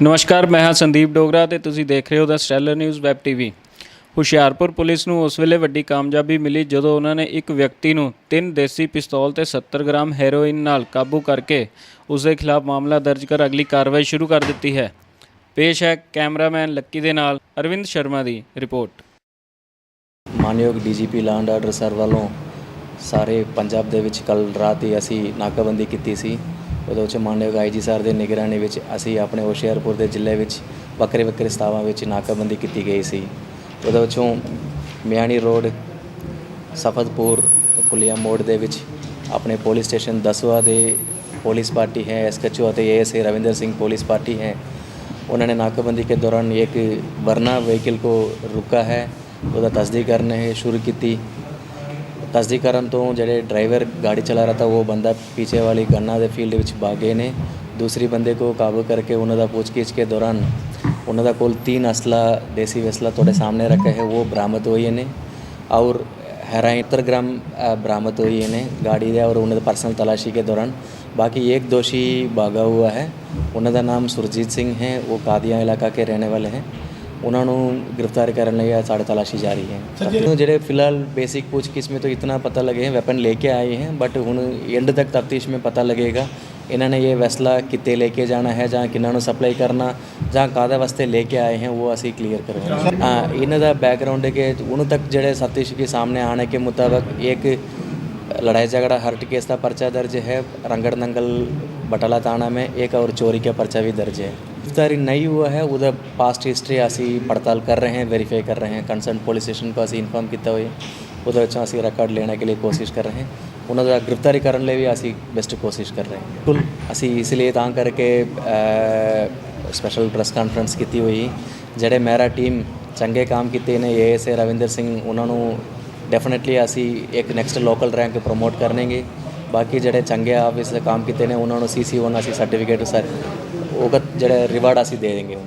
ਨਮਸਕਾਰ, ਮੈਂ ਹਾਂ ਸੰਦੀਪ ਡੋਗਰਾ ਤੇ ਤੁਸੀਂ ਦੇਖ ਰਹੇ ਹੋ the Stellar News web TV. Hoshiarpur police ਨੂੰ ਉਸ ਵੇਲੇ ਵੱਡੀ ਕਾਮਯਾਬੀ ਮਿਲੀ ਜਦੋਂ ਉਹਨਾਂ ਨੇ ਇੱਕ ਵਿਅਕਤੀ ਨੂੰ 3 ਦੇਸੀ ਪਿਸਤੌਲ ਤੇ 70 ਗ੍ਰਾਮ ਹੈਰੋਇਨ ਨਾਲ ਕਾਬੂ ਕਰਕੇ ਉਸ ਦੇ ਖਿਲਾਫ ਮਾਮਲਾ ਦਰਜ ਕਰ ਅਗਲੀ ਕਾਰਵਾਈ ਸ਼ੁਰੂ ਕਰ ਦਿੱਤੀ ਹੈ। ਪੇਸ਼ ਹੈ ਕੈਮਰਾਮੈਨ ਲੱਕੀ ਦੇ ਨਾਲ ਅਰਵਿੰਦ ਸ਼ਰਮਾ ਦੀ ਰਿਪੋर्ट। ਮਾਨਯੋਗ DGP law and order sir ਵੱਲੋਂ ਸਾਰੇ ਪੰਜਾਬ ਦੇ ਵਿੱਚ ਕੱਲ੍ਹ ਰਾਤ ਹੀ ਅਸੀਂ ਨਾਕਾਬੰਦੀ ਕੀਤੀ ਸੀ। ਉਹਦੇ ਵਿੱਚ ਮਾਨਯੋਗ ਆਈਜੀ ਸਰ ਦੇ ਨਿਗਰਾਨੀ ਵਿੱਚ ਅਸੀਂ ਆਪਣੇ ਹੁਸ਼ਿਆਰਪੁਰ ਦੇ ਜ਼ਿਲ੍ਹੇ ਵਿੱਚ ਵੱਖਰੇ ਸਥਾਨਾਂ ਵਿੱਚ ਨਾਕਾਬੰਦੀ ਕੀਤੀ ਗਈ ਸੀ। ਉਹਦੇ ਵਿੱਚੋਂ ਮਿਆਣੀ ਰੋਡ, ਸਫਦਪੁਰ, ਕੁਲੀਆ ਮੋੜ ਦੇ ਵਿੱਚ ਆਪਣੇ ਪੁਲਿਸ ਸਟੇਸ਼ਨ ਦਸਵਾ ਦੇ पुलिस पार्टी है, SHO ਅਤੇ ASA Ravinder Singh police party है। उन्होंने नाकाबंदी के दौरान एक वरना व्हीकल को रुका है, उसका तस्दीक करने शुरू की। तस्दीक करन तो ਜਿਹੜੇ ड्राइवर गाड़ी चला रहा था वो बंदा पीछे वाली गन्ना के फील्ड ਵਿੱਚ भाग गए ने। दूसरी बंदे को काबू करके उन्होंने पूछगिछ के दौरान उन्होंने कोल 3 असला देसी असला थोड़े सामने रखे है, वो बरामद हुई ने और हेरोइन 70 ग्राम बरामद हुई ने गाड़ी है और उन्होंने पर्सनल तलाशी के दौरान। बाकी एक दोषी भागा हुआ है, उन्होंने नाम सुरजीत सिंह है, वो कादियाँ इलाका के रहने वाले हैं। उन्होंने गिरफ्तार करने या साढ़े तलाशी जारी है। जो फिलहाल बेसिक पूछगिछ में तो इतना पता लगे हैं वेपन लेके आए हैं, बट हुण एंड तक तफ्तीश में पता लगेगा इन्होंने ये फैसला कितने लेके जाना है, जहाँ किन्होंने सप्लाई करना, जहाँ कादे वास्ते लेके आए हैं वो असी क्लीयर करवाएंगे। हाँ, इन्हों का बैकग्राउंड है कि उन तक जो तफ्तीश के सामने आने के मुताबिक एक लड़ाई झगड़ा हर्ट केस का पर्चा दर्ज है रंगड़ नंगल बटाला थाना में, एक और चोरी का पर्चा भी दर्ज है। गिरफ्तारी नहीं हुआ है, उधर पास्ट हिस्ट्री असी पड़ताल कर रहे हैं, वेरीफाई कर रहे हैं। कंसर्न पुलिस स्टेशन को असी इन्फॉर्म किया हुए उधर असी रिकॉर्ड लेने के लिए कोशिश कर रहे हैं। उन्होंने गिरफ्तारी करने लिए भी असी बेस्ट कोशिश कर रहे हैं। बिल्कुल असी इसलिए तां करके स्पैशल प्रेस कॉन्फ्रेंस की हुई जेडे मेरा टीम चंगे काम किए ने ASA रविंदर सिंह उन्होंने डेफिनेटली असी एक नैक्सट लोकल रैंक प्रमोट करेंगे। बाकी जोड़े चंगे ऑफिस काम किए ने उन्होंने CC1 असी सर्टिफिकेट सर वो जो रिवार्ड असी दे देंगे।